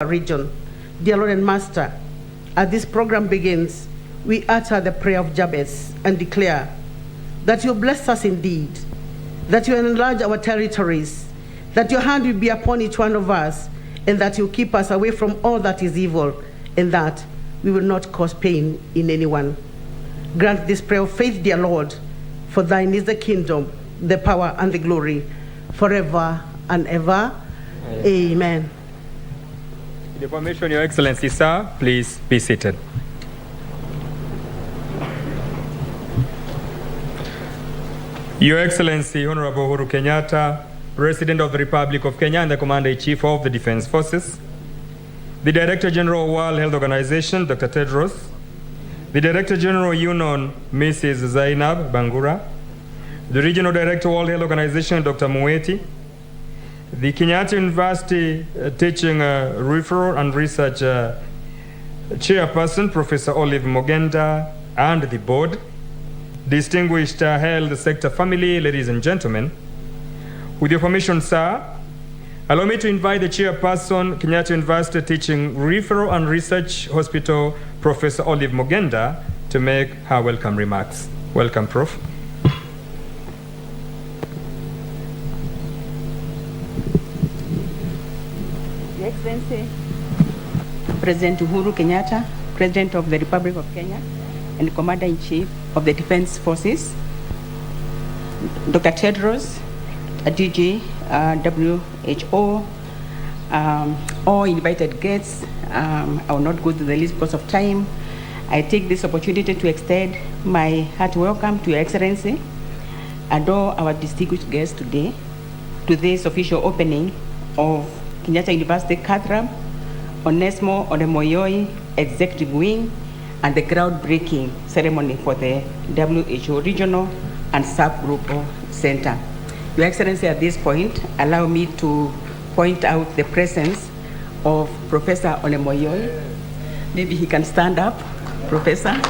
region. Dear Lord and Master, as this program begins, we utter the prayer of Jabez and declare that you bless us indeed, that you enlarge our territories, that your hand will be upon each one of us, and that you keep us away from all that is evil, and that we will not cause pain in anyone. Grant this prayer of faith, dear Lord, for thine is the kingdom, the power, and the glory, forever and ever. Amen. With your permission, Your Excellency, sir, please be seated. Your Excellency, Honorable Uhuru Kenyatta, President of the Republic of Kenya and the Commander-in-Chief of the Defense Forces, the Director General of World Health Organization, Dr. Tedros, the Director General UNON, Mrs. Zainab Bangura, the Regional Director of World Health Organization, Dr. Mueti, the Kenyatta University Teaching Referral and Research Chairperson, Professor Olive Mogenda, and the board, distinguished health sector family, ladies and gentlemen, with your permission, sir, allow me to invite the Chairperson, Kenyatta University Teaching Referral and Research Hospital, Professor Olive Mogenda, to make her welcome remarks. Welcome, Prof. Your Excellency, President Uhuru Kenyatta, President of the Republic of Kenya, and Commander-in-Chief of the Defense Forces, Dr. Tedros, DG, WHO, all invited guests. I will not go to the list because of time. I take this opportunity to extend my hearty welcome to Your Excellency and all our distinguished guests today to this official opening of Kenyatta University CATH Onesmo Onemoyoi Executive Wing and the groundbreaking ceremony for the WHO Regional and Subgroup Center. Your Excellency, at this point, allow me to point out the presence of Professor Onemoyoi. Maybe he can stand up, Professor.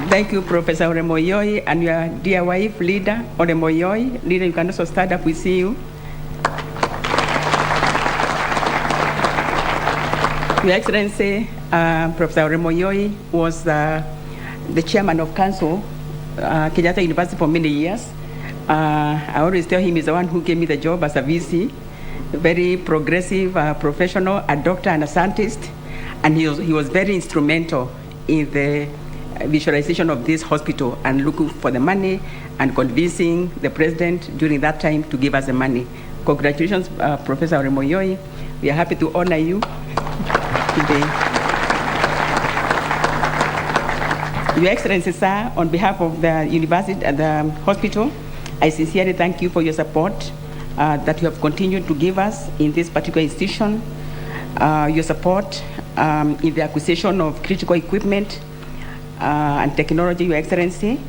Thank you, Professor Onemoyoi, and your dear wife, Leader Onemoyoi. Leader, you can also stand up, we see you. Your Excellency, Professor Onemoyoi was the chairman of council, Kenyatta University, for many years. I always tell him he's the one who gave me the job as a VC, very progressive professional, a doctor and a scientist, and he was very instrumental in the visualization of this hospital and looking for the money and convincing the president during that time to give us the money. Congratulations, Professor Onemoyoi. We are happy to honor you today. Your Excellency, sir, on behalf of the university and the hospital, I sincerely thank you for your support that you have continued to give us in this particular institution, your support in the acquisition of critical equipment and technology, Your Excellency,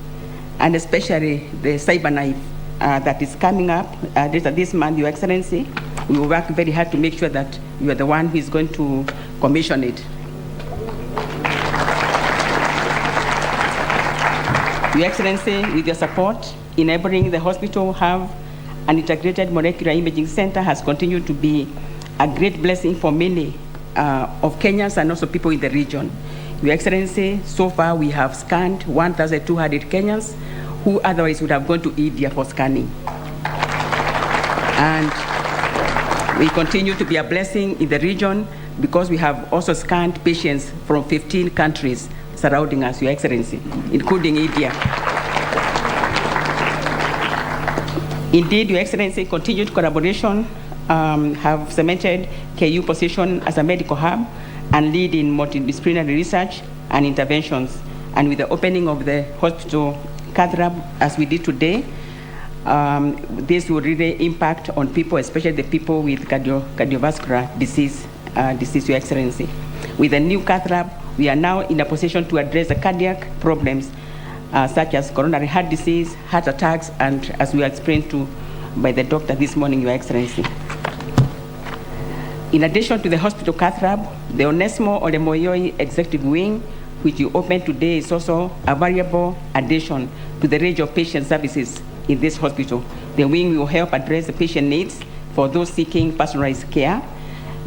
and especially the cyber knife that is coming up this month, Your Excellency. We will work very hard to make sure that you are the one who is going to commission it. Your Excellency, with your support, enabling the hospital have an integrated molecular imaging center has continued to be a great blessing for many of Kenyans and also people in the region. Your Excellency, so far we have scanned 1,200 Kenyans who otherwise would have gone to India for scanning. And we continue to be a blessing in the region because we have also scanned patients from 15 countries surrounding us, Your Excellency, including India. Indeed, Your Excellency, continued collaboration have cemented KU position as a medical hub and lead in multidisciplinary research and interventions. And with the opening of the hospital CATH lab, as we did today, this will really impact on people, especially the people with cardiovascular disease, Your Excellency. With the new CATH lab, we are now in a position to address the cardiac problems such as coronary heart disease, heart attacks, and as we were explained to by the doctor this morning, Your Excellency. In addition to the hospital CATH lab, the Onesmo Onemoyoi Executive Wing which you opened today, is also a valuable addition to the range of patient services in this hospital. The wing will help address the patient needs for those seeking personalized care.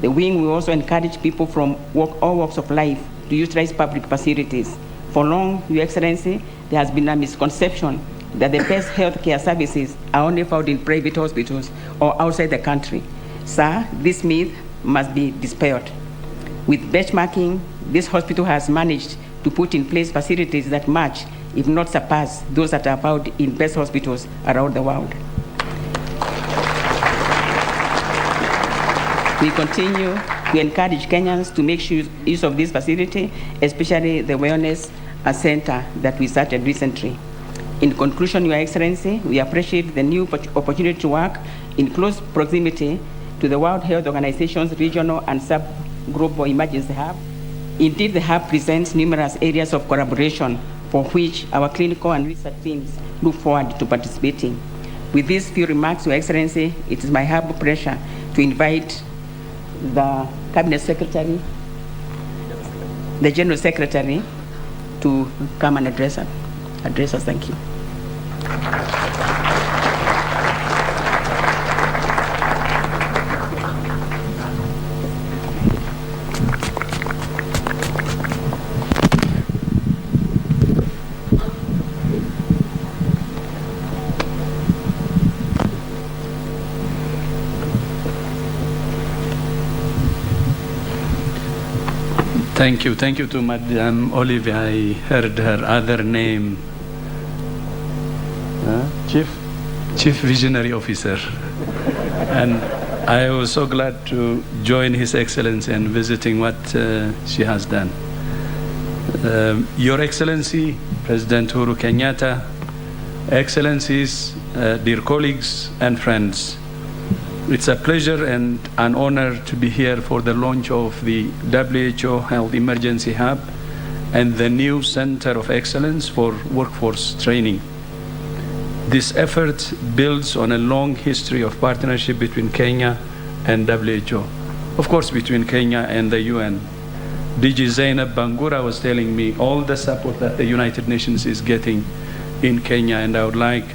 The wing will also encourage people from all walks of life to utilize public facilities. For long, Your Excellency, there has been a misconception that the best healthcare services are only found in private hospitals or outside the country. Sir, this myth must be dispelled. With benchmarking, this hospital has managed to put in place facilities that match, if not surpass, those that are found in best hospitals around the world. We continue to encourage Kenyans to make use of this facility, especially the wellness center that we started recently. In conclusion, Your Excellency, we appreciate the new opportunity to work in close proximity to the World Health Organization's regional and sub-global emergency hub. Indeed, the hub presents numerous areas of collaboration for which our clinical and research teams look forward to participating. With these few remarks, Your Excellency, it is my humble pleasure to invite the Cabinet Secretary, the General Secretary, to come and address us. Thank you. Thank you to Madame Olivia. I heard her other name, Chief Visionary Officer. And I was so glad to join His Excellency in visiting what she has done. Your Excellency, President Uhuru Kenyatta, Excellencies, dear colleagues and friends, it's a pleasure and an honor to be here for the launch of the WHO Health Emergency Hub and the new Center of Excellence for Workforce Training. This effort builds on a long history of partnership between Kenya and WHO, of course between Kenya and the UN. DG Zainab Bangura was telling me all the support that the United Nations is getting in Kenya, and I would like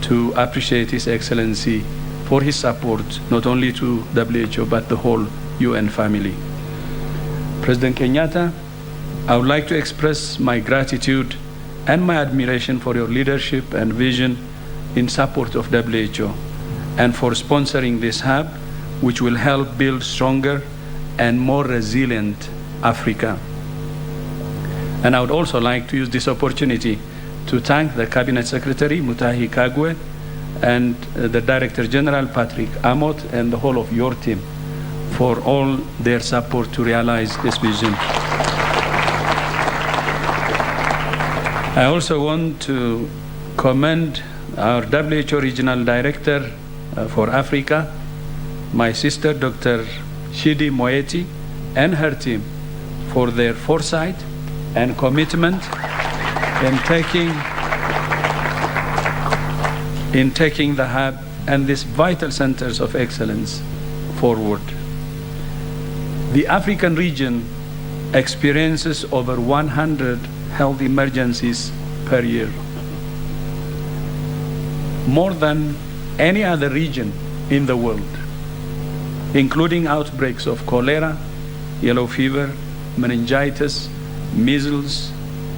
to appreciate His Excellency for his support, not only to WHO, but the whole UN family. President Kenyatta, I would like to express my gratitude and my admiration for your leadership and vision in support of WHO and for sponsoring this hub, which will help build stronger and more resilient Africa. And I would also like to use this opportunity to thank the Cabinet Secretary, Mutahi Kagwe, and the Director General, Patrick Amott, and the whole of your team for all their support to realize this vision. I also want to commend our WHO Regional Director for Africa, my sister, Dr. Shidi Moeti, and her team for their foresight and commitment in taking the hub and these vital centers of excellence forward. The African region experiences over 100 health emergencies per year, more than any other region in the world, including outbreaks of cholera, yellow fever, meningitis, measles,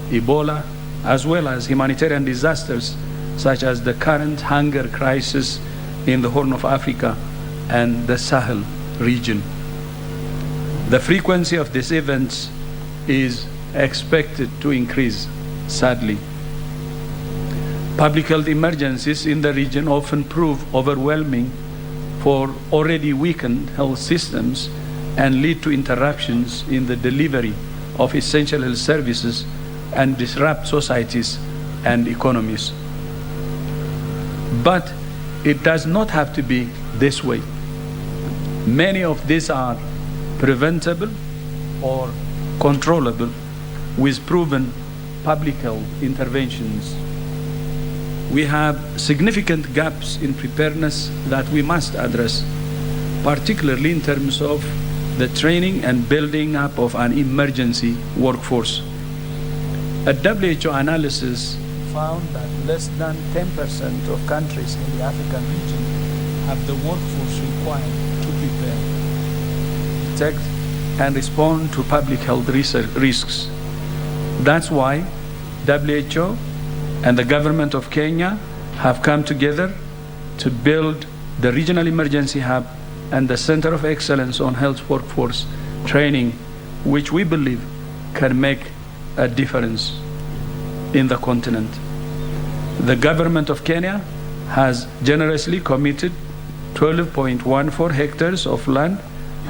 Ebola, as well as humanitarian disasters such as the current hunger crisis in the Horn of Africa and the Sahel region. The frequency of these events is expected to increase, sadly. Public health emergencies in the region often prove overwhelming for already weakened health systems and lead to interruptions in the delivery of essential health services and disrupt societies and economies. But it does not have to be this way. Many of these are preventable or controllable with proven public health interventions. We have significant gaps in preparedness that we must address, particularly in terms of the training and building up of an emergency workforce. A WHO analysis found that less than 10% of countries in the African region have the workforce required to prepare, detect, and respond to public health risks. That's why WHO and the government of Kenya have come together to build the Regional Emergency Hub and the Center of Excellence on Health Workforce Training, which we believe can make a difference in the continent. The government of Kenya has generously committed 12.14 hectares of land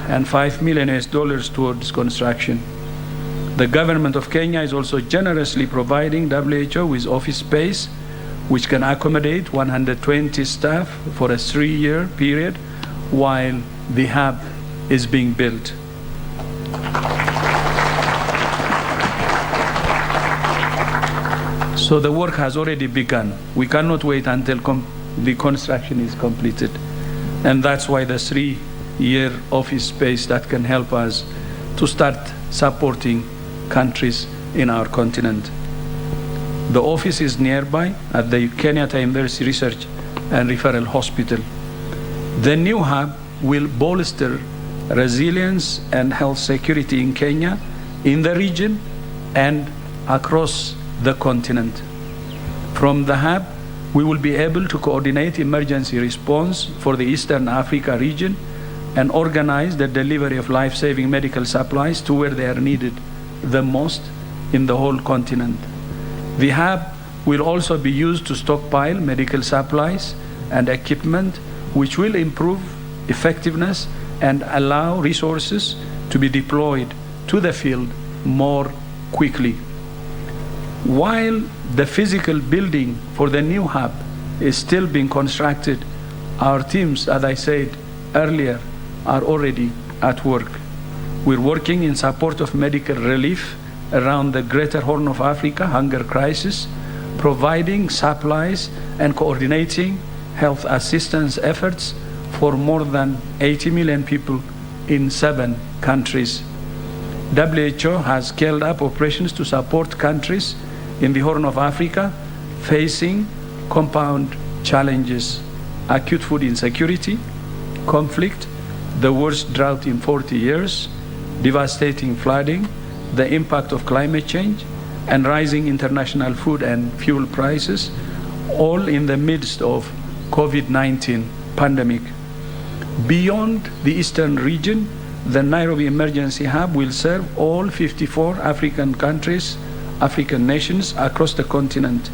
and $5 million towards construction. The government of Kenya is also generously providing WHO with office space, which can accommodate 120 staff for a 3-year period while the hub is being built. So the work has already begun. We cannot wait until the construction is completed. And that's why the 3-year office space that can help us to start supporting countries in our continent. The office is nearby at the Kenyatta University Research and Referral Hospital. The new hub will bolster resilience and health security in Kenya, in the region, and across the continent. From the hub, we will be able to coordinate emergency response for the Eastern Africa region and organize the delivery of life-saving medical supplies to where they are needed the most in the whole continent. The hub will also be used to stockpile medical supplies and equipment, which will improve effectiveness and allow resources to be deployed to the field more quickly. While the physical building for the new hub is still being constructed, our teams, as I said earlier, are already at work. We're working in support of medical relief around the Greater Horn of Africa hunger crisis, providing supplies and coordinating health assistance efforts for more than 80 million people in 7 countries. WHO has scaled up operations to support countries in the Horn of Africa facing compound challenges: acute food insecurity, conflict, the worst drought in 40 years, devastating flooding, the impact of climate change, and rising international food and fuel prices, all in the midst of COVID-19 pandemic. Beyond the eastern region, the Nairobi Emergency Hub will serve all 54 African countries, African nations across the continent,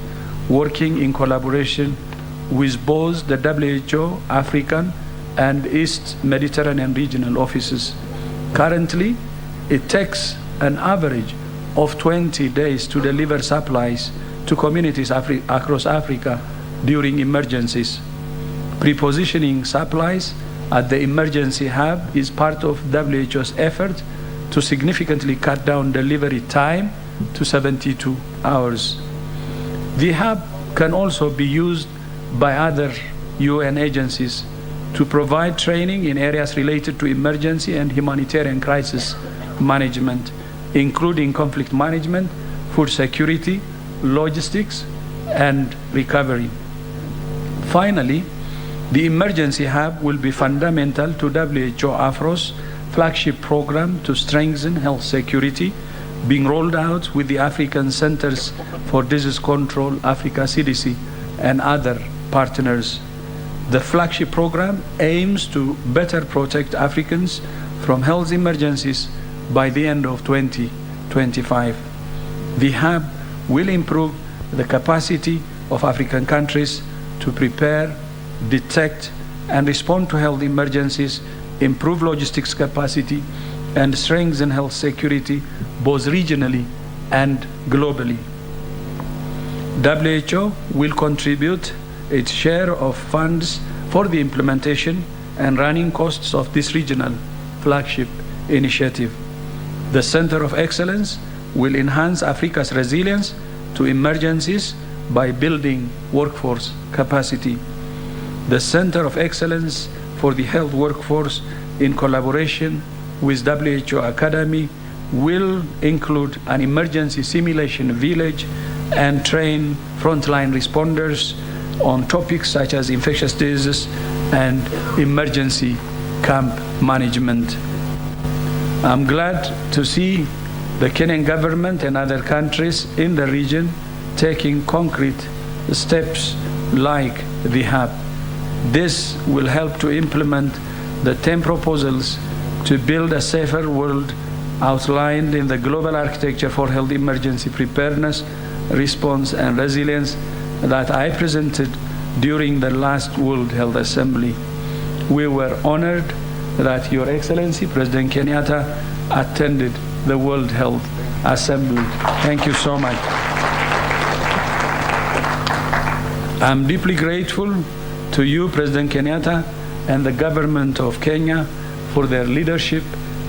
working in collaboration with both the WHO African and East Mediterranean regional offices. Currently, it takes an average of 20 days to deliver supplies to communities across Africa during emergencies. Prepositioning supplies at the emergency hub is part of WHO's effort to significantly cut down delivery time to 72 hours. The hub can also be used by other UN agencies to provide training in areas related to emergency and humanitarian crisis management, including conflict management, food security, logistics, and recovery. Finally, the emergency hub will be fundamental to WHO AFRO's flagship program to strengthen health security, being rolled out with the African Centers for Disease Control, Africa CDC, and other partners. The flagship program aims to better protect Africans from health emergencies by the end of 2025. The hub will improve the capacity of African countries to prepare, detect, and respond to health emergencies, improve logistics capacity, and strengthen health security both regionally and globally. WHO will contribute its share of funds for the implementation and running costs of this regional flagship initiative. The Center of Excellence will enhance Africa's resilience to emergencies by building workforce capacity. The Center of Excellence for the Health Workforce, in collaboration with WHO Academy, will include an emergency simulation village and train frontline responders on topics such as infectious diseases and emergency camp management. I'm glad to see the Kenyan government and other countries in the region taking concrete steps like the hub. This will help to implement the 10 proposals to build a safer world outlined in the Global Architecture for Health Emergency Preparedness, Response and Resilience that I presented during the last World Health Assembly. We were honored that Your Excellency, President Kenyatta, attended the World Health Assembly. Thank you so much. I'm deeply grateful to you, President Kenyatta, and the government of Kenya for their leadership,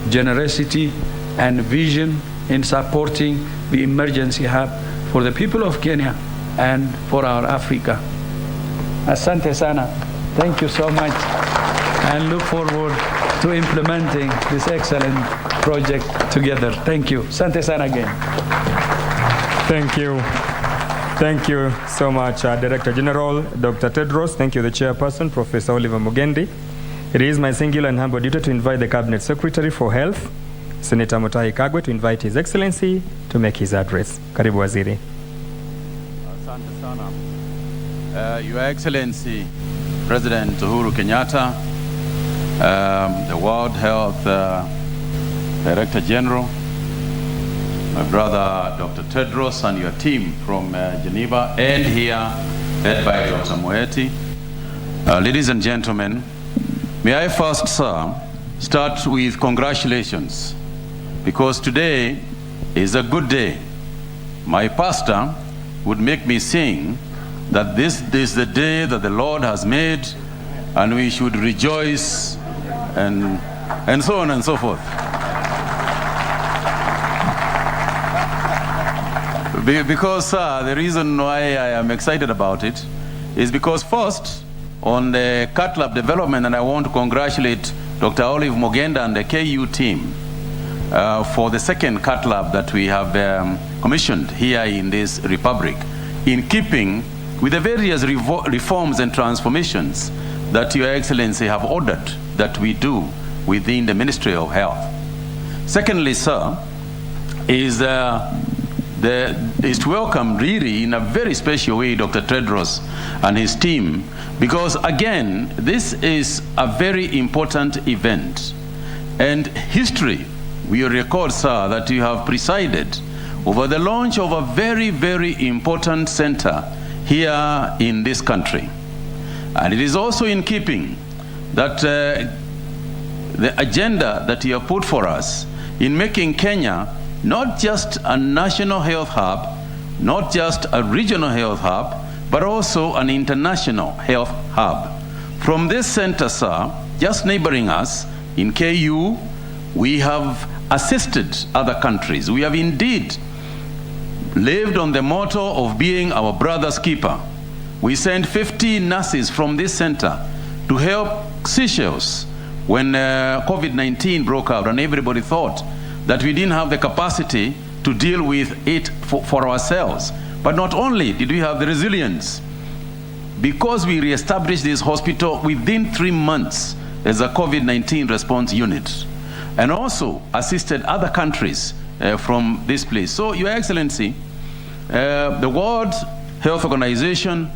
generosity, and vision in supporting the emergency hub for the people of Kenya and for our Africa. Asante sana. Thank you so much, and look forward to implementing this excellent project together. Thank you. Asante sana again. Thank you. Thank you so much, Director General Dr. Tedros. Thank you, the Chairperson, Professor Oliver Mugendi. It is my singular and humble duty to invite the Cabinet Secretary for Health, Senator Mutahi Kagwe, to invite His Excellency to make his address. Karibu Waziri. Asante sana. Your Excellency, President Uhuru Kenyatta, the World Health Director General, my brother Dr. Tedros and your team from Geneva and here led by Dr. Moeti. Ladies and gentlemen, may I first, sir, start with congratulations, because today is a good day. My pastor would make me sing that this is the day that the Lord has made and we should rejoice and so on and so forth. Because the reason why I am excited about it is because first, on the CATH lab development, and I want to congratulate Dr. Olive Mogenda and the KU team for the second CATH lab that we have commissioned here in this republic, in keeping with the various reforms and transformations that Your Excellency have ordered that we do within the Ministry of Health. Secondly, sir, is to welcome really in a very special way Dr. Tedros and his team, because again, this is a very important event. And history will record, sir, that you have presided over the launch of a very, very important center here in this country. And it is also in keeping that the agenda that you have put for us in making Kenya not just a national health hub, not just a regional health hub, but also an international health hub. From this center, sir, just neighboring us in KU, we have assisted other countries. We have indeed lived on the motto of being our brother's keeper. We sent 50 nurses from this center to help Seychelles when COVID-19 broke out, and everybody thought that we didn't have the capacity to deal with it for ourselves. But not only did we have the resilience, because we reestablished this hospital within 3 months as a COVID-19 response unit, and also assisted other countries from this place. So, Your Excellency, the World Health Organization,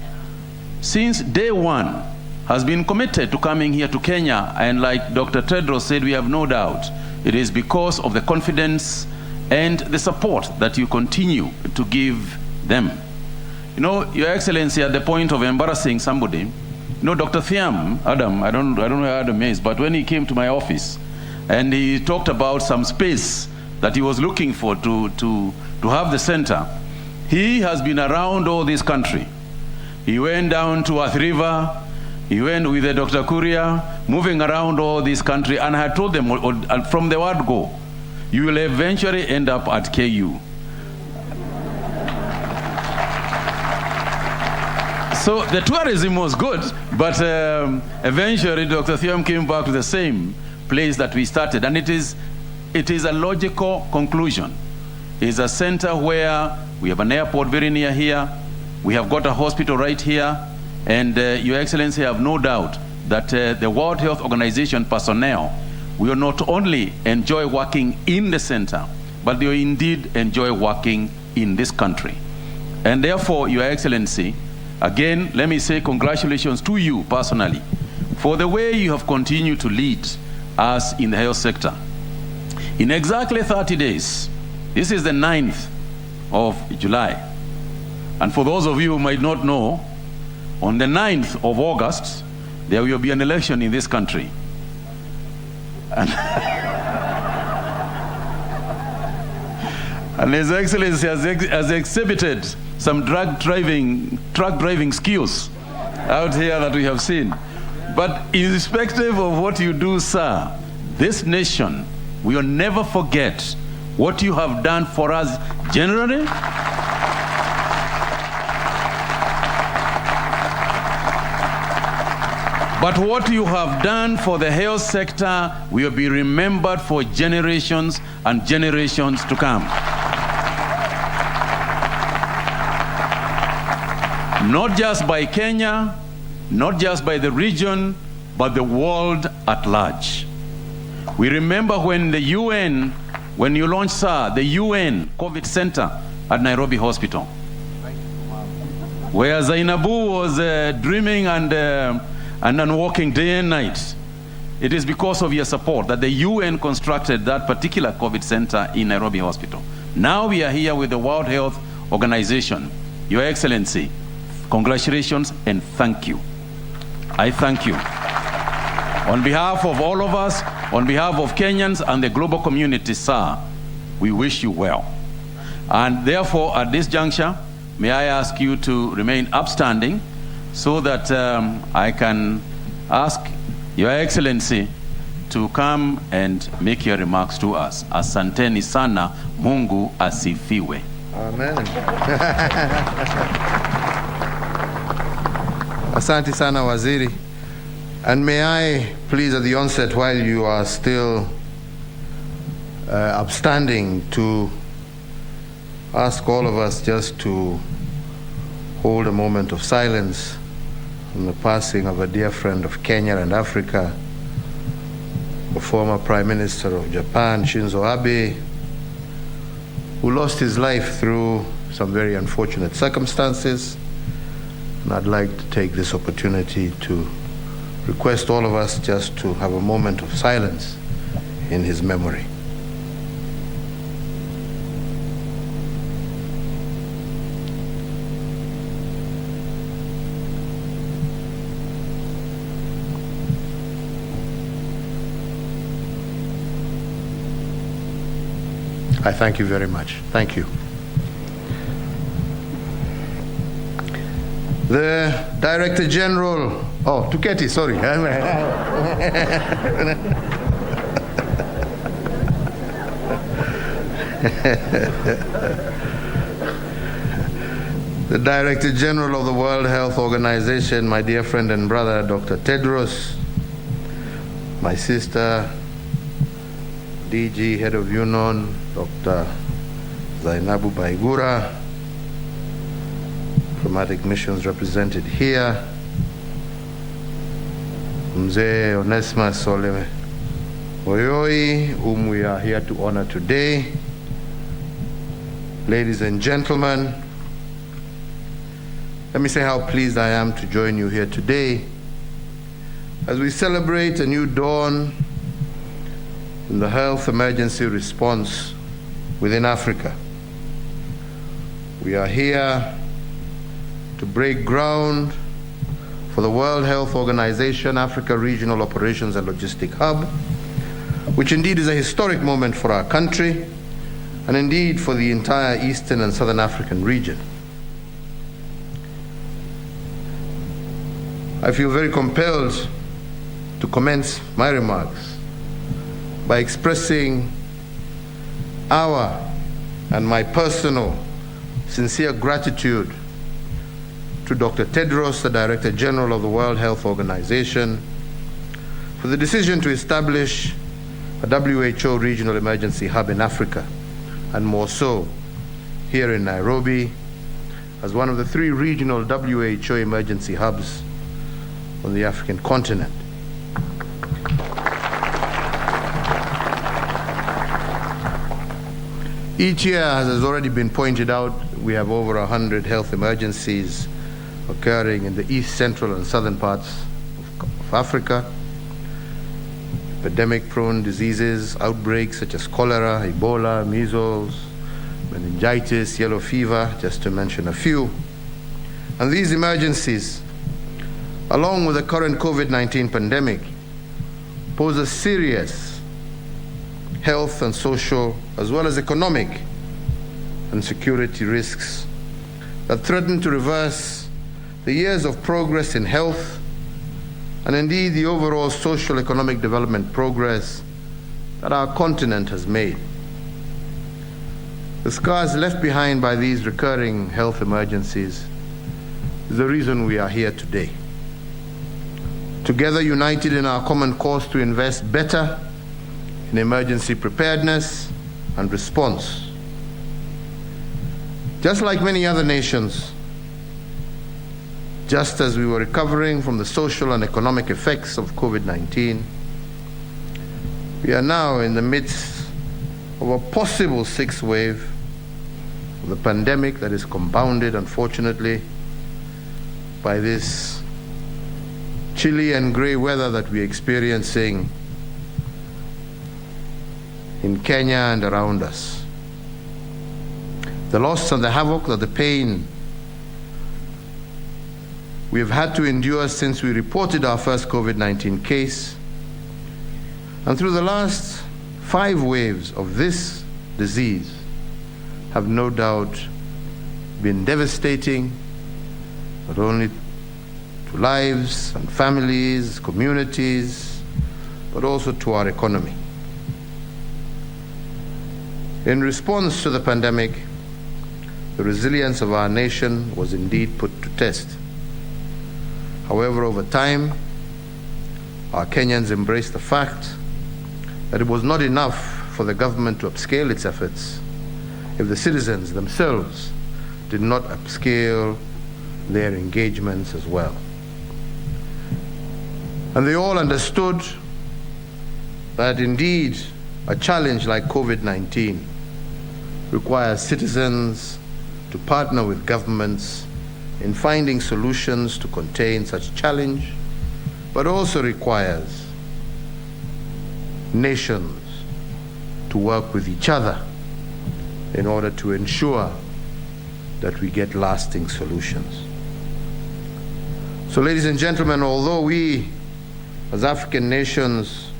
since day one, has been committed to coming here to Kenya, and like Dr. Tedros said, we have no doubt it is because of the confidence and the support that you continue to give them. You know, Your Excellency, at the point of embarrassing somebody, you know, Dr. Thiam, Adam, I don't know where Adam is, but when he came to my office and he talked about some space that he was looking for to have the center, he has been around all this country. He went down to Athi River, he went with the Dr. Kuria, moving around all this country, and I had told them from the word go, you will eventually end up at KU. So the tourism was good, but eventually Dr. Thiam came back to the same place that we started, and it is it is a logical conclusion. It's a center where we have an airport very near here, we have got a hospital right here, and Your Excellency, I have no doubt that the World Health Organization personnel will not only enjoy working in the center, but they will indeed enjoy working in this country. And therefore, Your Excellency, again, let me say congratulations to you personally for the way you have continued to lead us in the health sector. In exactly 30 days, this is the 9th of July. And for those of you who might not know, on the 9th of August, there will be an election in this country. And His Excellency has exhibited some truck driving skills out here that we have seen. But irrespective of what you do, sir, this nation will never forget what you have done for us generally, but what you have done for the health sector will be remembered for generations and generations to come. Not just by Kenya, not just by the region, but the world at large. We remember when the UN, when you launched, sir, the UN COVID Center at Nairobi Hospital, where Zainabu was dreaming and working day and night. It is because of your support that the UN constructed that particular COVID center in Nairobi Hospital. Now we are here with the World Health Organization. Your Excellency, congratulations and thank you. I thank you. On behalf of all of us, on behalf of Kenyans and the global community, sir, we wish you well. And therefore, at this juncture, may I ask you to remain upstanding so that I can ask Your Excellency to come and make your remarks to us. Asanteni sana, Mungu asifiwe. Amen. Asante sana, Waziri. And may I please at the onset, while you are still upstanding, to ask all of us just to hold a moment of silence on the passing of a dear friend of Kenya and Africa, the former Prime Minister of Japan, Shinzo Abe, who lost his life through some very unfortunate circumstances. And I'd like to take this opportunity to request all of us just to have a moment of silence in his memory. I thank you very much. Thank you. The Director General, Tuketi, sorry. The Director General of the World Health Organization, my dear friend and brother, Dr. Tedros, my sister, DG, Head of UNON, Dr. Zainabu Baigura, diplomatic missions represented here, Mzee Onesmus Soleme Oyoi, whom we are here to honor today, ladies and gentlemen, let me say how pleased I am to join you here today as we celebrate a new dawn in the health emergency response within Africa. We are here to break ground for the World Health Organization Africa Regional Operations and Logistic Hub, which indeed is a historic moment for our country and indeed for the entire Eastern and Southern African region. I feel very compelled to commence my remarks by expressing our and my personal sincere gratitude to Dr. Tedros, the Director General of the World Health Organization, for the decision to establish a WHO regional emergency hub in Africa, and more so here in Nairobi as one of the 3 regional WHO emergency hubs on the African continent. Each year, as has already been pointed out, we have over 100 health emergencies occurring in the east, central, and southern parts of Africa. Epidemic-prone diseases, outbreaks such as cholera, Ebola, measles, meningitis, yellow fever, just to mention a few. And these emergencies, along with the current COVID-19 pandemic, pose a serious health and social, as well as economic and security risks that threaten to reverse the years of progress in health and indeed the overall social economic development progress that our continent has made. The scars left behind by these recurring health emergencies is the reason we are here today. Together, united in our common cause to invest better in emergency preparedness and response. Just like many other nations, just as we were recovering from the social and economic effects of COVID-19, we are now in the midst of a possible 6th wave of the pandemic that is compounded, unfortunately, by this chilly and gray weather that we're experiencing in Kenya and around us. The loss and the havoc and the pain we have had to endure since we reported our first COVID-19 case, and through the last 5 waves of this disease, have no doubt been devastating, not only to lives and families, communities, but also to our economy. In response to the pandemic, the resilience of our nation was indeed put to test. However, over time, our Kenyans embraced the fact that it was not enough for the government to upscale its efforts if the citizens themselves did not upscale their engagements as well. And they all understood that indeed a challenge like COVID-19 requires citizens to partner with governments in finding solutions to contain such challenge, but also requires nations to work with each other in order to ensure that we get lasting solutions. So, ladies and gentlemen, although we as African nations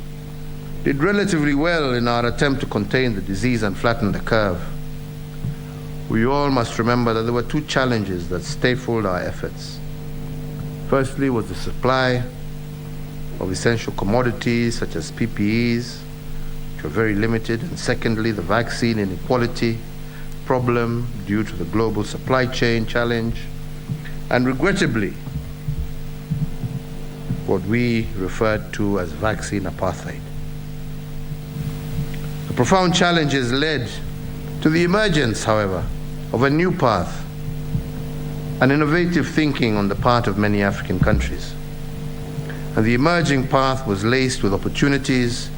did relatively well in our attempt to contain the disease and flatten the curve, we all must remember that there were 2 challenges that stifled our efforts. Firstly was the supply of essential commodities such as PPEs, which were very limited, and secondly, the vaccine inequality problem due to the global supply chain challenge, and regrettably, what we referred to as vaccine apartheid. The profound challenges led to the emergence, however, of a new path, an innovative thinking on the part of many African countries. And the emerging path was laced with opportunities,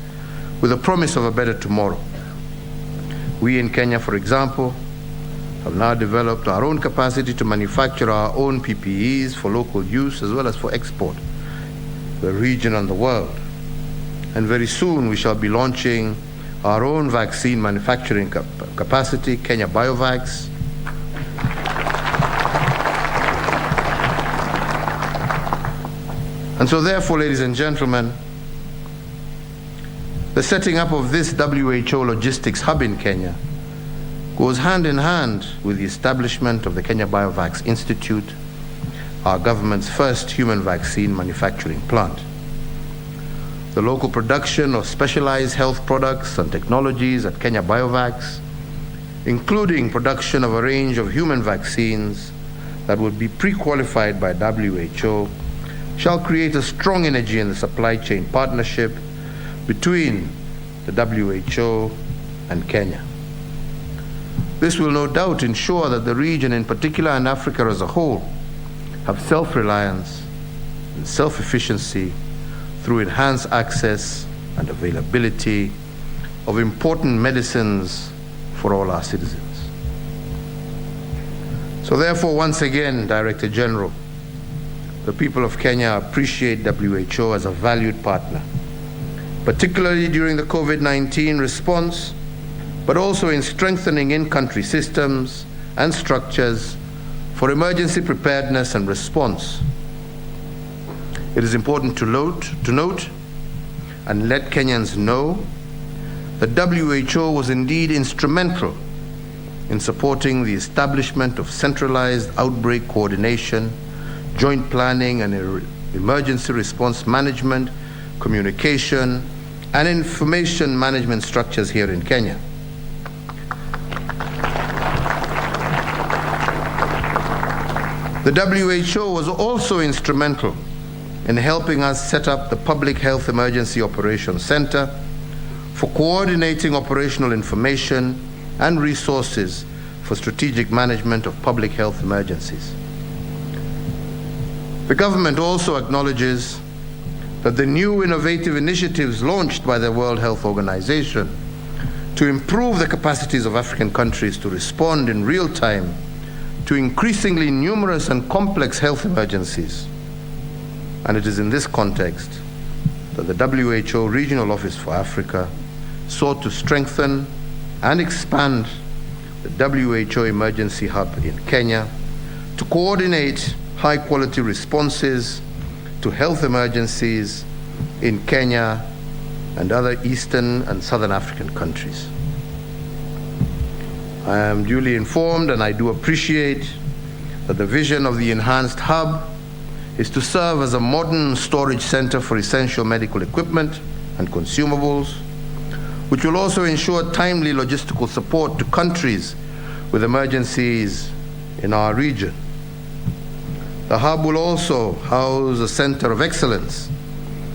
with a promise of a better tomorrow. We in Kenya, for example, have now developed our own capacity to manufacture our own PPEs for local use as well as for export to the region and the world. And very soon we shall be launching our own vaccine manufacturing capacity, Kenya Biovacs. And so therefore, ladies and gentlemen, the setting up of this WHO logistics hub in Kenya goes hand in hand with the establishment of the Kenya Biovacs Institute, our government's first human vaccine manufacturing plant. The local production of specialized health products and technologies at Kenya Biovacs, including production of a range of human vaccines that would be pre-qualified by WHO, shall create a strong energy in the supply chain partnership between the WHO, and Kenya. This will no doubt ensure that the region in particular and Africa as a whole have self-reliance and self-efficiency through enhanced access and availability of important medicines for all our citizens. So therefore, once again, Director General, the people of Kenya appreciate WHO as a valued partner, particularly during the COVID-19 response, but also in strengthening in-country systems and structures for emergency preparedness and response. It is important to note and let Kenyans know that WHO was indeed instrumental in supporting the establishment of centralized outbreak coordination, joint planning and emergency response management, communication, and information management structures here in Kenya. The WHO was also instrumental in helping us set up the Public Health Emergency Operations Center for coordinating operational information and resources for strategic management of public health emergencies. The government also acknowledges that the new innovative initiatives launched by the World Health Organization to improve the capacities of African countries to respond in real time to increasingly numerous and complex health emergencies. And it is in this context that the WHO Regional Office for Africa sought to strengthen and expand the WHO Emergency Hub in Kenya to coordinate high-quality responses to health emergencies in Kenya and other Eastern and Southern African countries. I am duly informed and I do appreciate that the vision of the enhanced hub is to serve as a modern storage center for essential medical equipment and consumables, which will also ensure timely logistical support to countries with emergencies in our region. The hub will also house a center of excellence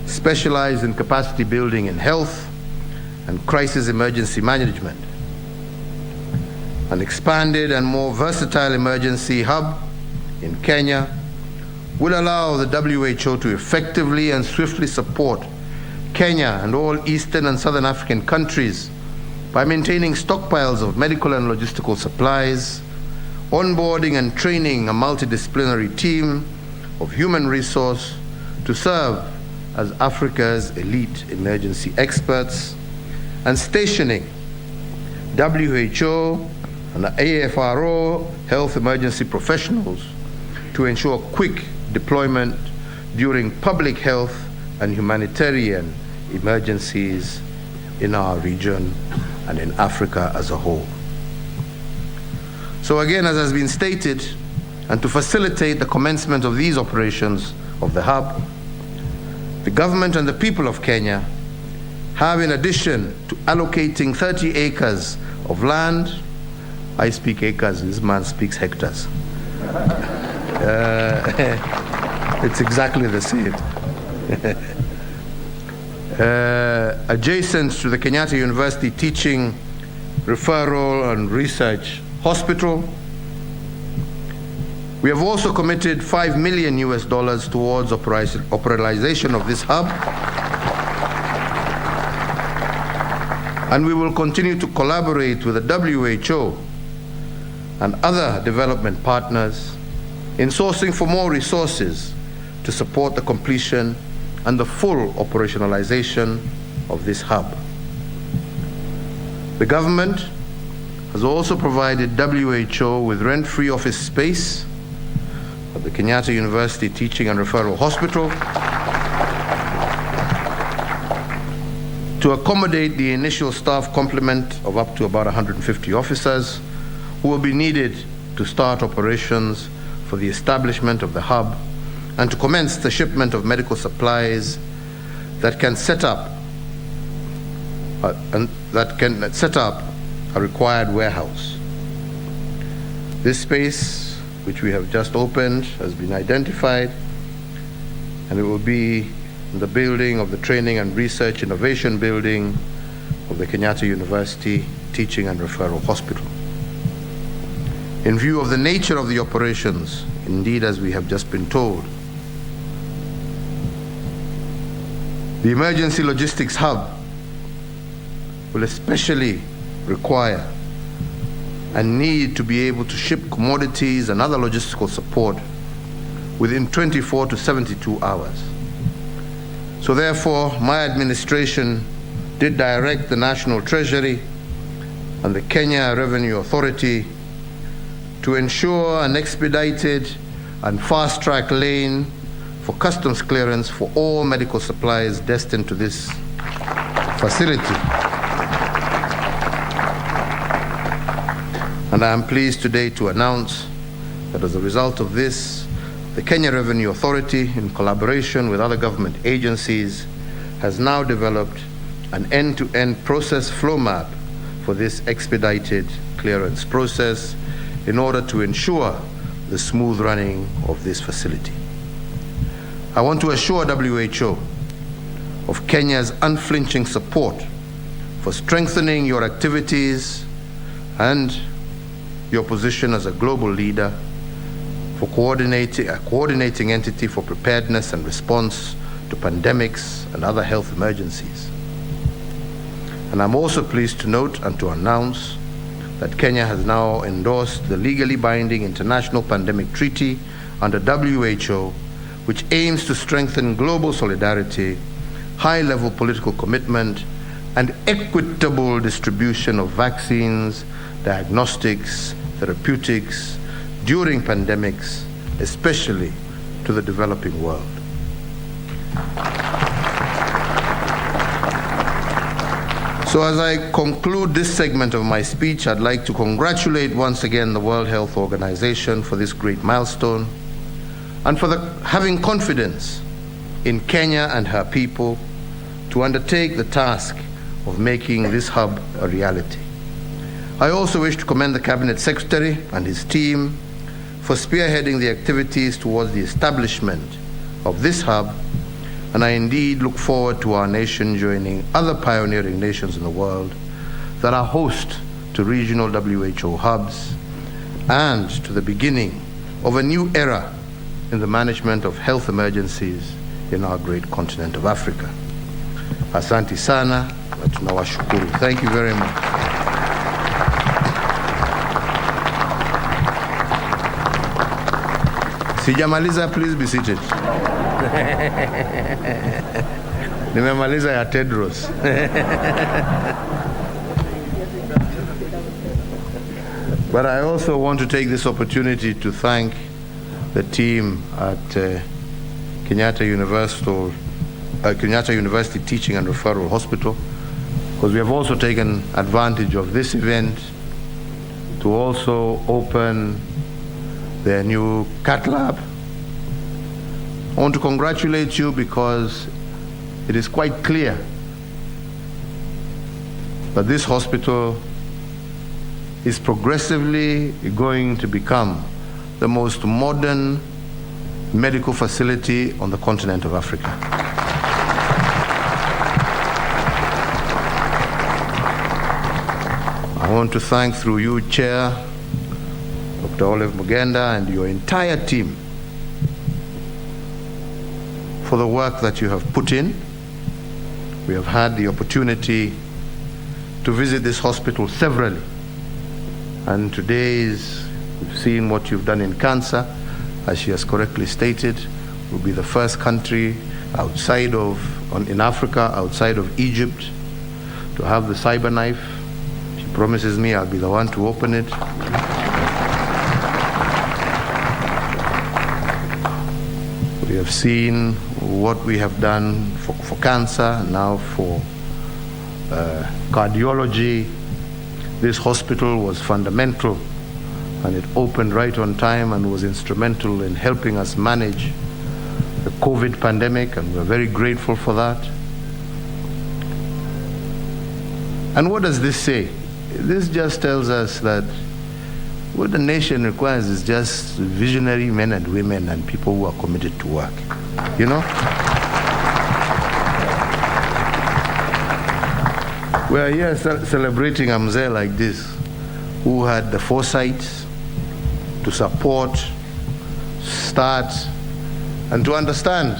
specialized in capacity building in health and crisis emergency management. An expanded and more versatile emergency hub in Kenya will allow the WHO to effectively and swiftly support Kenya and all Eastern and Southern African countries by maintaining stockpiles of medical and logistical supplies, onboarding and training a multidisciplinary team of human resource to serve as Africa's elite emergency experts, and stationing WHO and the AFRO health emergency professionals to ensure quick deployment during public health and humanitarian emergencies in our region and in Africa as a whole. So again, as has been stated, and to facilitate the commencement of these operations of the hub, the government and the people of Kenya have, in addition to allocating 30 acres of land, I speak acres, this man speaks hectares. It's exactly the same. Adjacent to the Kenyatta University Teaching, Referral and Research Hospital, we have also committed $5 million towards operationalization of this hub, and we will continue to collaborate with the WHO and other development partners in sourcing for more resources to support the completion and the full operationalization of this hub. The government has also provided WHO with rent-free office space at the Kenyatta University Teaching and Referral Hospital to accommodate the initial staff complement of up to about 150 officers who will be needed to start operations for the establishment of the hub and to commence the shipment of medical supplies that can set up a required warehouse. This space, which we have just opened, has been identified, and it will be in the building of the Training and Research Innovation Building of the Kenyatta University Teaching and Referral Hospital. In view of the nature of the operations, indeed, as we have just been told, the emergency logistics hub will especially require and need to be able to ship commodities and other logistical support within 24 to 72 hours. So therefore, my administration did direct the National Treasury and the Kenya Revenue Authority to ensure an expedited and fast-track lane for customs clearance for all medical supplies destined to this facility. And I am pleased today to announce that as a result of this, the Kenya Revenue Authority, in collaboration with other government agencies, has now developed an end-to-end process flow map for this expedited clearance process in order to ensure the smooth running of this facility. I want to assure WHO of Kenya's unflinching support for strengthening your activities and your position as a global leader, for a coordinating entity for preparedness and response to pandemics and other health emergencies. And I'm also pleased to note and to announce that Kenya has now endorsed the legally binding International Pandemic Treaty under WHO, which aims to strengthen global solidarity, high-level political commitment, and equitable distribution of vaccines, diagnostics, therapeutics during pandemics, especially to the developing world. So as I conclude this segment of my speech, I'd like to congratulate once again the World Health Organization for this great milestone and for having confidence in Kenya and her people to undertake the task of making this hub a reality. I also wish to commend the Cabinet Secretary and his team for spearheading the activities towards the establishment of this hub, and I indeed look forward to our nation joining other pioneering nations in the world that are host to regional WHO hubs and to the beginning of a new era in the management of health emergencies in our great continent of Africa. Asante sana, na tunawashukuru. Thank you very much. Sijamaliza, please be seated. Nimemaliza ya Tedros. But I also want to take this opportunity to thank the team at Kenyatta University Teaching and Referral Hospital, because we have also taken advantage of this event to also open their new CATH lab. I want to congratulate you because it is quite clear that this hospital is progressively going to become the most modern medical facility on the continent of Africa. I want to thank, through you, Chair, Dr. Olive Mugenda, and your entire team for the work that you have put in. We have had the opportunity to visit this hospital severally, and we've seen what you've done in cancer. As she has correctly stated, we'll be the first country in Africa, outside of Egypt, to have the cyber knife. She promises me I'll be the one to open it. We have seen what we have done for cancer, now for cardiology. This hospital was fundamental, and it opened right on time and was instrumental in helping us manage the COVID pandemic, and we're very grateful for that. And what does this say? This just tells us that what the nation requires is just visionary men and women and people who are committed to work, you know? We are here celebrating a mzee like this, who had the foresight to support, start, and to understand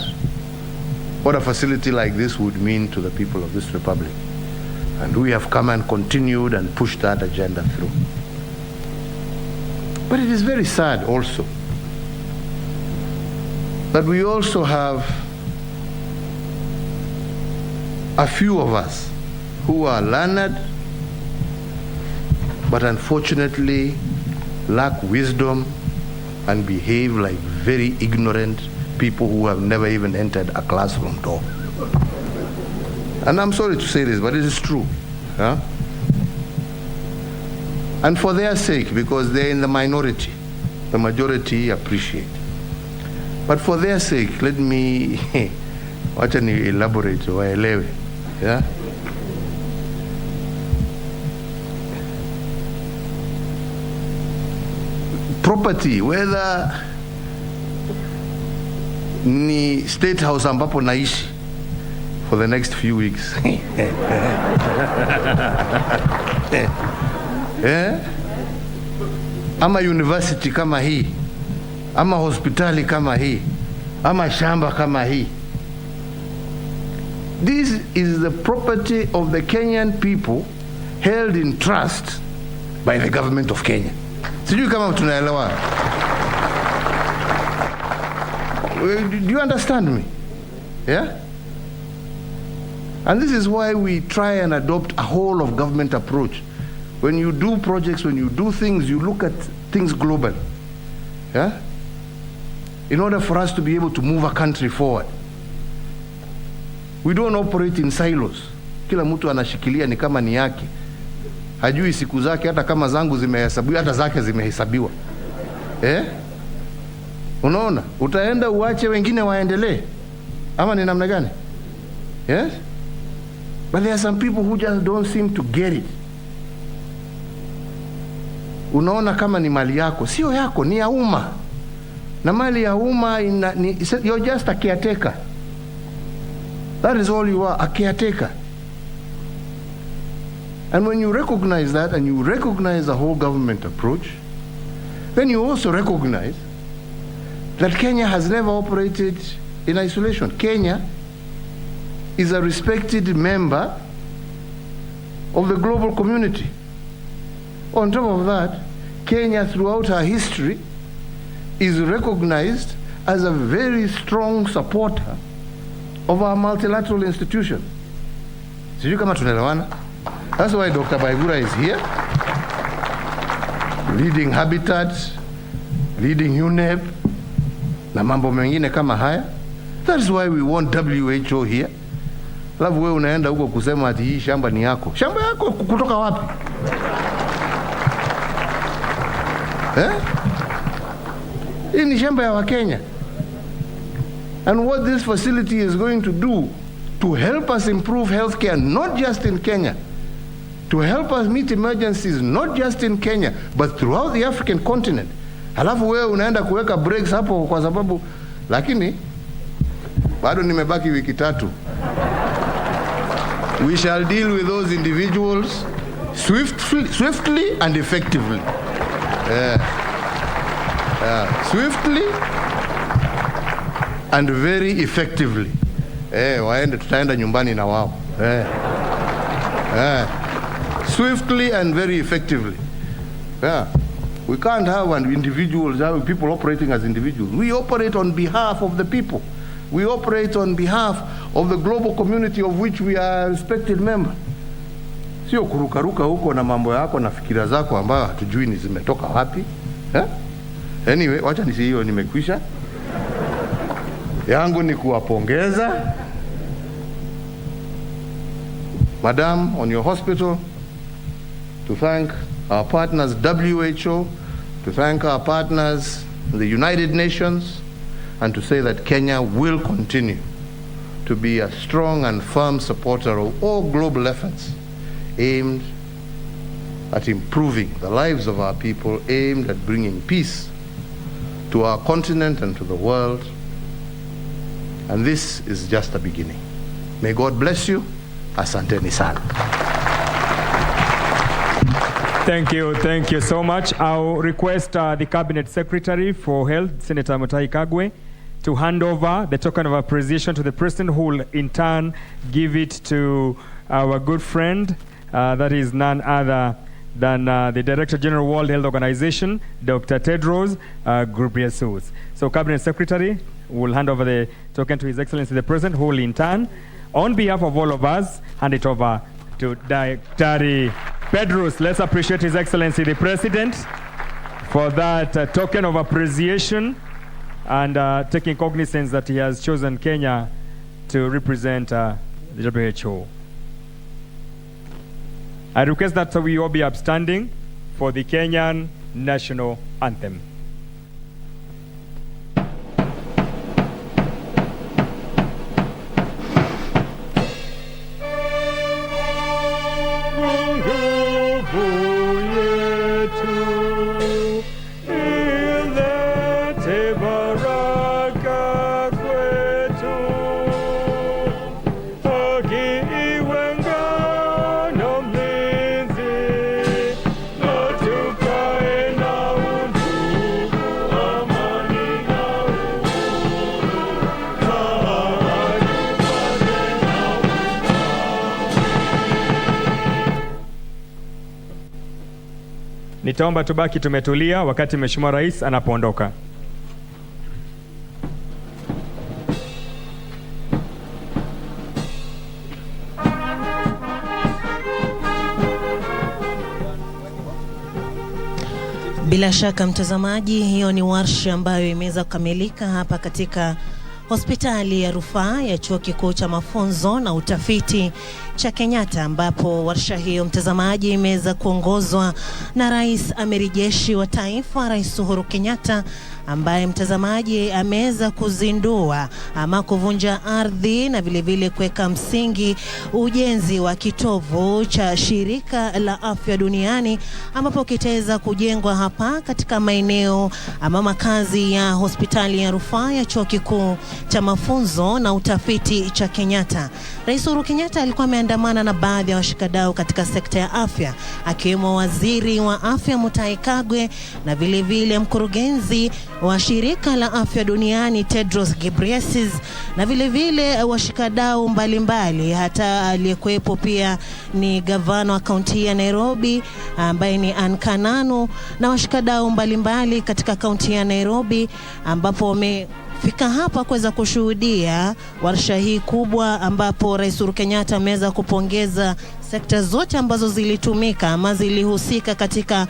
what a facility like this would mean to the people of this republic. And we have come and continued and pushed that agenda through. But it is very sad also that we also have a few of us who are learned, but unfortunately lack wisdom and behave like very ignorant people who have never even entered a classroom door. And I'm sorry to say this, but it is true. Huh? And for their sake, because they're in the minority, the majority appreciate. But for their sake, let me wacha ni elaborate waelewe. Yeah? Property, whether ni state house ambapo naishi for the next few weeks. Yeah? Ama university kama hii, ama hospitali kama hii, ama shamba kama hii. This is the property of the Kenyan people held in trust by the government of Kenya. Sijui kama tunaelewa. Do you understand me? Yeah? And this is why we try and adopt a whole of government approach. When you do projects, when you do things, you look at things globally. Yeah? In order for us to be able to move a country forward. We don't operate in silos. Kila mtu anashikilia ni kama ni yake. Hajui siku zake, hata kama zangu zimehesabiwa, hata zake zimehesabiwa. Unaona? Utaenda uache wengine waendelee. Ama ni namna gani? Yes? But there are some people who just don't seem to get it. Unaona kama ni mali yako, sio yako, ni ya umma. Na mali ya umma you're just a caretaker. That is all you are, a caretaker. And when you recognize that, and you recognize the whole government approach, then you also recognize that Kenya has never operated in isolation. Kenya is a respected member of the global community. On top of that, Kenya throughout her history is recognized as a very strong supporter of our multilateral institutions. Sijui kama tunaelewana? That's why Dr. Baigura is here, leading Habitat, leading UNEP, na mambo mengine kama haya. That is why we want WHO here. Alafu wewe unaenda huko kusema ati hii shamba ni yako. Shamba yako kutoka wapi? Hii ni shamba ya Wakenya. And what this facility is going to do to help us improve healthcare, not just in Kenya, to help us meet emergencies, not just in Kenya, but throughout the African continent. Halafu wewe unaenda kuweka breaks hapo kwa sababu, lakini bado nimebaki wiki 3. We shall deal with those individuals swiftly and effectively. Swiftly and very effectively. Waende, tutaenda nyumbani na wao. Swiftly and very effectively. We can't have individuals, people operating as individuals. We operate on behalf of the people. We operate on behalf of the global community of which we are a respected member. Sio kurukaruka huko na mambo yako na fikira zako ambayo hatujui ni zimetoka wapi. Anyway, wacha nisi hiyo nimekwisha. Yangu ni kuwapongeza. Madam, on your hospital, to thank our partners WHO, to thank our partners the United Nations, and to say that Kenya will continue to be a strong and firm supporter of all global efforts aimed at improving the lives of our people, aimed at bringing peace to our continent and to the world. And this is just the beginning. May God bless you. Asanteni sana. Thank you so much. I'll request the Cabinet Secretary for Health, Senator Mutahi Kagwe, to hand over the token of appreciation to the President, who will in turn give it to our good friend, that is none other than the Director General World Health Organization, Dr. Tedros Ghebreyesus. So Cabinet Secretary will hand over the token to His Excellency the President, who will in turn, on behalf of all of us, hand it over to Dr. Tedros. Let's appreciate His Excellency the President for that token of appreciation and taking cognizance that he has chosen Kenya to represent the WHO. I request that we all be upstanding for the Kenyan national anthem. Nitaomba tubaki tumetulia wakati Mheshimiwa Rais anapoondoka. Bila shaka mtazamaji, hiyo ni warsha ambayo imeweza kukamilika hapa katika hospitali ya rufaa ya chuo kikuu cha mafunzo na utafiti cha Kenyatta, ambapo warsha hiyo mtazamaji imeweza kuongozwa na Rais Amiri Jeshi wa Taifa, Rais Uhuru Kenyatta, ambaye mtazamaji ameweza kuzindua ama kuvunja ardhi na vile vile kuweka msingi ujenzi wa kitovu cha shirika la afya duniani, ambapo kitaweza kujengwa hapa katika maeneo ama makazi ya hospitali ya rufaa ya chuo kikuu cha mafunzo na utafiti cha Kenyatta. Rais Uhuru Kenyatta alikuwa ameandamana na baadhi ya washikadau katika sekta ya afya, akiwemo Waziri wa Afya Mutahi Kagwe na vile vile mkurugenzi wa shirika la afya duniani Tedros Ghebreyesus na vile vile washikadau mbalimbali. Hata aliyekuwepo pia ni gavana wa kaunti ya Nairobi ambaye ni Ann Kananu na washikadau mbalimbali katika kaunti ya Nairobi, ambapo wamefika hapa kuweza kushuhudia warsha hii kubwa, ambapo Rais Uhuru Kenyatta ameweza kupongeza sekta zote ambazo zilitumika ama zilihusika katika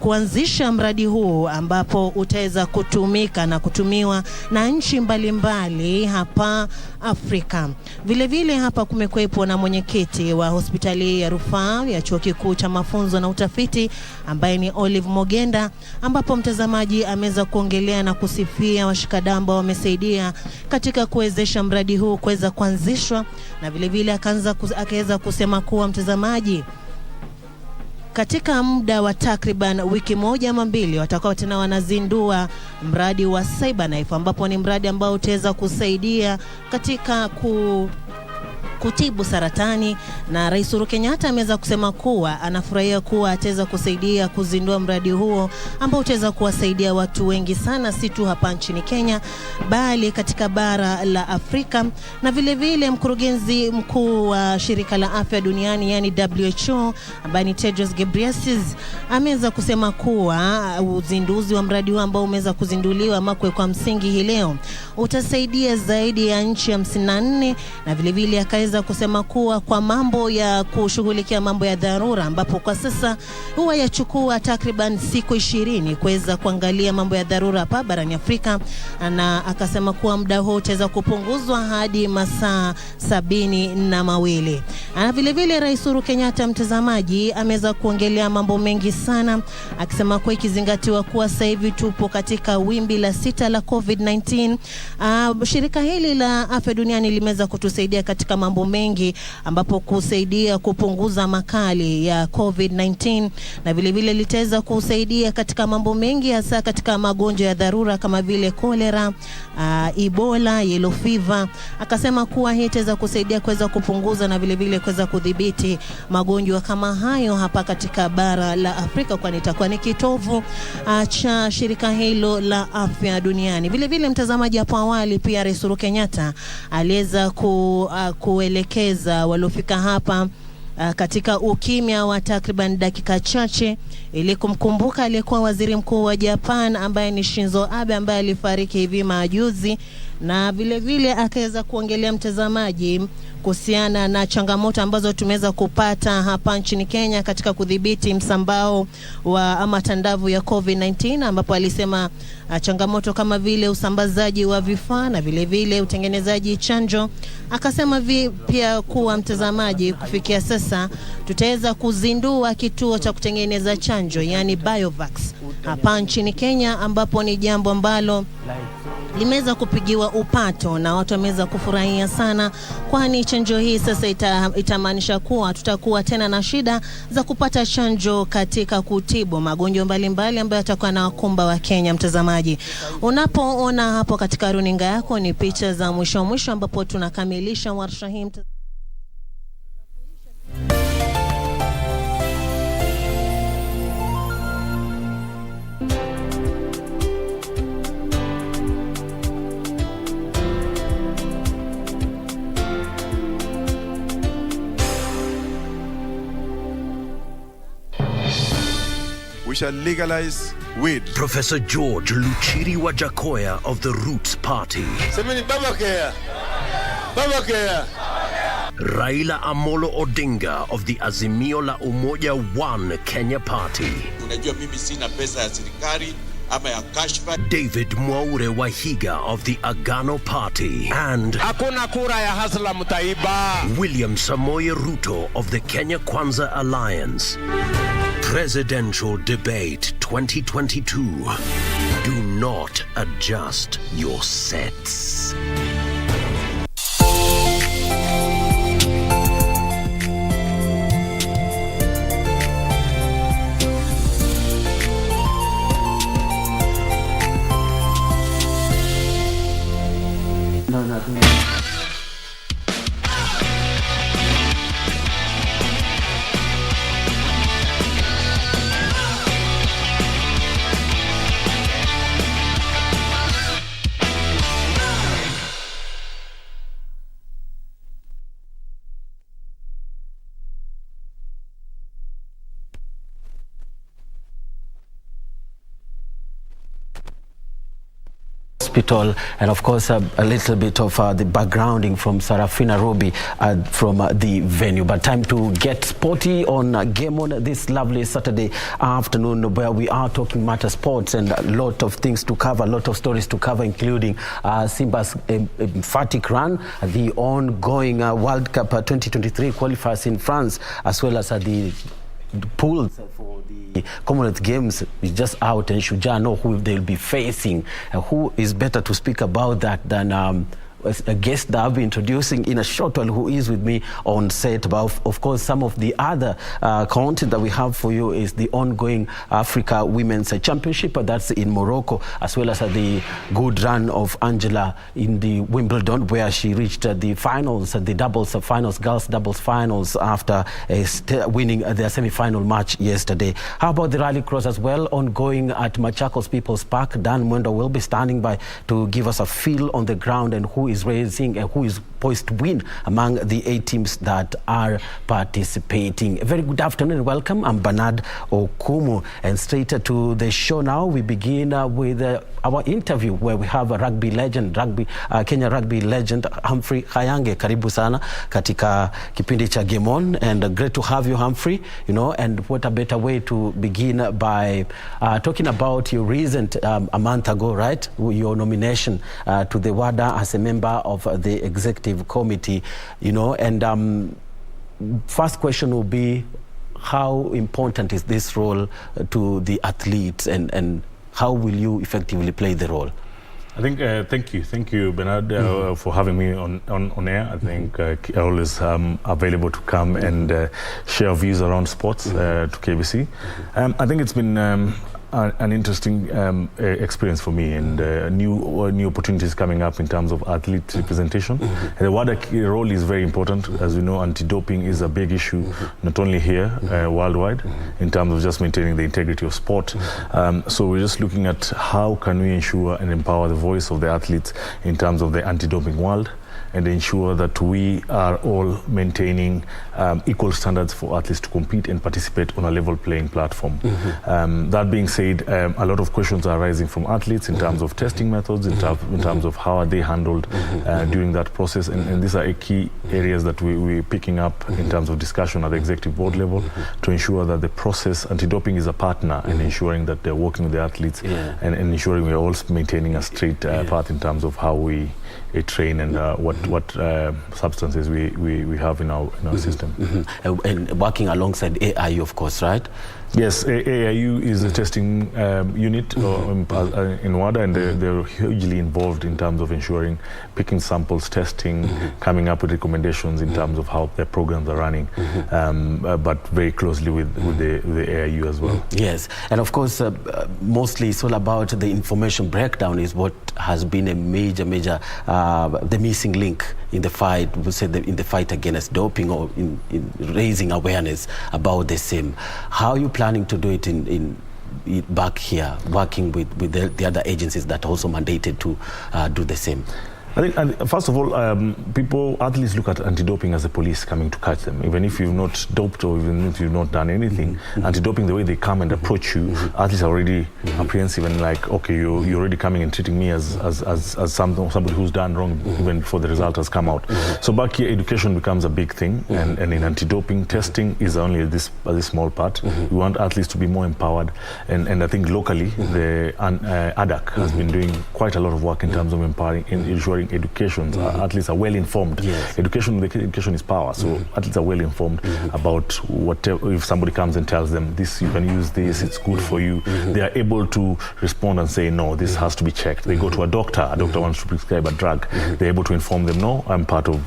kuanzisha mradi huu, ambapo utaweza kutumika na kutumiwa na nchi mbalimbali hapa Afrika. Vile vile hapa kumekuwepo na mwenyekiti wa hospitali ya rufaa ya chuo kikuu cha mafunzo na utafiti ambaye ni Olive Mogenda, ambapo mtazamaji ameweza kuongelea na kusifia washikadau ambao wamesaidia katika kuwezesha mradi huu kuweza kuanzishwa, na vile vile akaweza kusema kuwa mtazamaji, katika muda wa takriban wiki moja ama mbili watakuwa tena wanazindua mradi wa CyberKnife, ambapo ni mradi ambao utaweza kusaidia katika kutibu saratani, na Rais Uhuru Kenyatta ameweza kusema kuwa anafurahia kuwa ataweza kusaidia kuzindua mradi huo ambao utaweza kuwasaidia watu wengi sana, si tu hapa nchini Kenya bali katika bara la Afrika. Na vile vile mkurugenzi mkuu wa shirika la afya duniani yani WHO ambaye ni Tedros Ghebreyesus ameweza kusema kuwa uzinduzi wa mradi huu ambao umeweza kuzinduliwa ama kuwekwa msingi hii leo utasaidia zaidi ya nchi 54, na vile vile akaweza kusema kuwa kwa mambo ya kushughulikia mambo ya dharura, ambapo kwa sasa huwa yachukua takriban siku 20 kuweza kuangalia mambo ya dharura hapa barani Afrika, na akasema kuwa muda huo utaweza kupunguzwa hadi masaa 72. Na vile vile Rais Uhuru Kenyatta mtazamaji ameweza kuongelea mambo mengi sana, akisema kuwa ikizingatiwa kuwa sasa hivi tupo katika wimbi la 6 la COVID-19, shirika hili la afya duniani limeweza kutusaidia katika mambo mambo mengi, ambapo kusaidia kupunguza makali ya COVID-19 na vile vile litaweza kusaidia katika mambo mengi, hasa katika magonjwa ya dharura kama vile kolera, Ebola, yellow fever. Akasema kuwa hii itaweza kusaidia kuweza kupunguza na vile vile kuweza kudhibiti magonjwa kama hayo hapa katika bara la Afrika, kwani itakuwa ni kitovu cha shirika hilo la afya duniani. Vile vile mtazamaji, hapo awali pia Rais Uhuru Kenyatta aliweza kuelekeza waliofika hapa katika ukimya wa takriban dakika chache ili kumkumbuka aliyekuwa waziri mkuu wa Japan ambaye ni Shinzo Abe, ambaye alifariki hivi majuzi, na vile vile akaweza kuongelea mtazamaji kuhusiana na changamoto ambazo tumeweza kupata hapa nchini Kenya katika kudhibiti msambao wa matandavu ya COVID-19, ambapo alisema changamoto kama vile usambazaji wa vifaa na vile vile utengenezaji chanjo. Akasema pia kuwa mtazamaji, kufikia sasa tutaweza kuzindua kituo cha kutengeneza chanjo, yani Biovax, hapa nchini Kenya, ambapo ni jambo ambalo limeweza kupigiwa upato na watu wameweza kufurahia sana, kwani chanjo hii sasa itamaanisha kuwa tutakuwa tena na shida za kupata chanjo katika kutibu magonjwa mbalimbali ambayo yatakuwa na wakumba wa Kenya. Mtazamaji, unapoona hapo katika runinga yako ni picha za mwisho ambapo tunakamilisha warsha hii. We shall legalize weed. Professor George Luchiri Wajakoya of the Roots Party. Semeni Babakea. Babakea. Raila Amolo Odinga of the Azimio la Umoja One Kenya Party. Unajua mimi sina pesa ya serikali ama ya kashfa. David Mwaure Wahiga of the Agano Party. And hakuna kura ya hasla mtaiba. William Samoei Ruto of the Kenya Kwanza Alliance. Presidential Debate 2022. Do not adjust your sets. Hospital, and of course a little bit of the backgrounding from Sarafina Robi from the venue. But time to get sporty on Game On this lovely Saturday afternoon, where we are talking matter sports and a lot of things to cover, a lot of stories to cover, including Simba's emphatic run, the ongoing World Cup 2023 qualifiers in France, as well as the pools for the Commonwealth Games is just out, and Shujaa know who they'll be facing. Who is better to speak about that than a guest that I'll be introducing in a short while, who is with me on set. But of course, some of the other content that we have for you is the ongoing Africa Women's Championship that's in Morocco, as well as the good run of Angela in the Wimbledon, where she reached the finals, the doubles finals, girls doubles finals, after winning their semi-final match yesterday. How about the rallycross as well, ongoing at Machakos People's Park? Dan Mwendo will be standing by to give us a feel on the ground and who is raising and who is poised to win among the 8 teams that are participating. A very good afternoon and welcome. I'm Bernard Okumu, and straight to the show now. We begin with our interview where we have a rugby legend, Kenya rugby legend Humphrey Khayange. Karibu sana katika kipindi cha Game On, and great to have you, Humphrey. You know, and what a better way to begin by talking about your recent a month ago, right? Your nomination to the WADA as a member of the executive committee, you know, and first question will be, how important is this role to the athletes, and how will you effectively play the role? I think, thank you, Bernard, for having me on air. I think I always available to come and share views around sports to KBC. I think it's been an interesting experience for me, and new opportunities coming up in terms of athlete representation. And the WADA role is very important. As we know, anti-doping is a big issue, not only here, worldwide, in terms of just maintaining the integrity of sport. So we're just looking at how can we ensure and empower the voice of the athletes in terms of the anti-doping world, and ensure that we are all maintaining equal standards for athletes to compete and participate on a level playing platform. That being said, a lot of questions are arising from athletes in terms of testing methods, in terms of how are they handled during that process, and these are key areas that we're picking up in terms of discussion at the executive board level to ensure that the process, anti-doping is a partner in ensuring that they're working with the athletes and ensuring we're all maintaining a straight path in terms of how we train and what substances we have in our system. And working alongside AIU, of course, right? Yes, AIU is a testing unit in WADA, and they're hugely involved in terms of ensuring picking samples, testing, coming up with recommendations in terms of how their programs are running, but very closely with the AIU as well. Yes, and of course, mostly it's all about the information breakdown is what has been a major, the missing link in the fight, we say in the fight against doping, or in raising awareness about the same. How are you planning to do it back here, working with the other agencies that also mandated to do the same? I think, first of all, athletes look at anti-doping as the police coming to catch them. Even if you've not doped or even if you've not done anything, anti-doping, the way they come and approach you, athletes are already apprehensive and like, okay, you're already coming and treating me as somebody who's done wrong even before the result has come out. So back here, education becomes a big thing, and in anti-doping, testing is only this small part. We want athletes to be more empowered, and I think locally, the ADAC has been doing quite a lot of work in terms of empowering and ensuring education. Athletes are well informed. Education is power. So athletes are well informed about whatever. If somebody comes and tells them this, you can use this, it's good for you, they are able to respond and say no, this has to be checked. They go to a doctor wants to prescribe a drug, they're able to inform them, no, I'm part of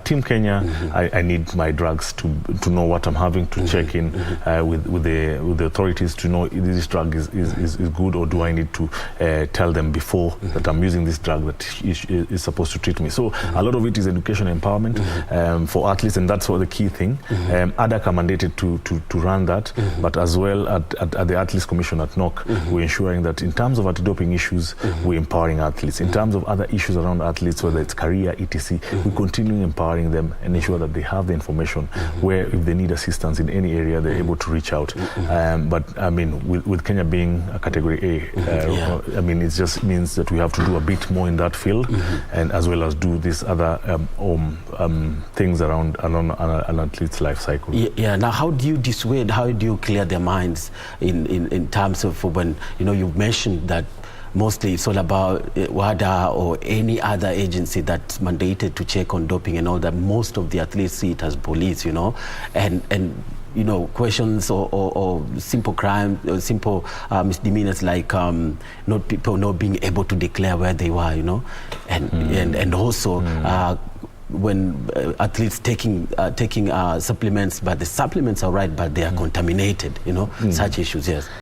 Team Kenya, I need my drugs to know what I'm having, to check in with the authorities to know if this drug is good, or do I need to tell them before that I'm using this drug that is supposed to treat me. So a lot of it is education and empowerment for athletes, and that's what the key thing. ADAC are mandated to run that, but as well at the Athletes Commission at NOC, we're ensuring that in terms of anti-doping issues, we're empowering athletes. In terms of other issues around athletes, whether it's career, etc., we continue empowering them and ensure that they have the information where if they need assistance in any area, they're able to reach out. But I mean, with Kenya being a category A, I mean, it just means that we have to do a bit more in that field, and as well as do these other things around an athlete's life cycle. Yeah. Now, how do you dissuade? How do you clear their minds in terms of when you mentioned that mostly it's all about WADA or any other agency that's mandated to check on doping and all that. Most of the athletes see it as police, and questions or simple crime or simple misdemeanors like people not being able to declare where they were, and also when athletes taking supplements, but the supplements are right, but they are contaminated, such issues, yes.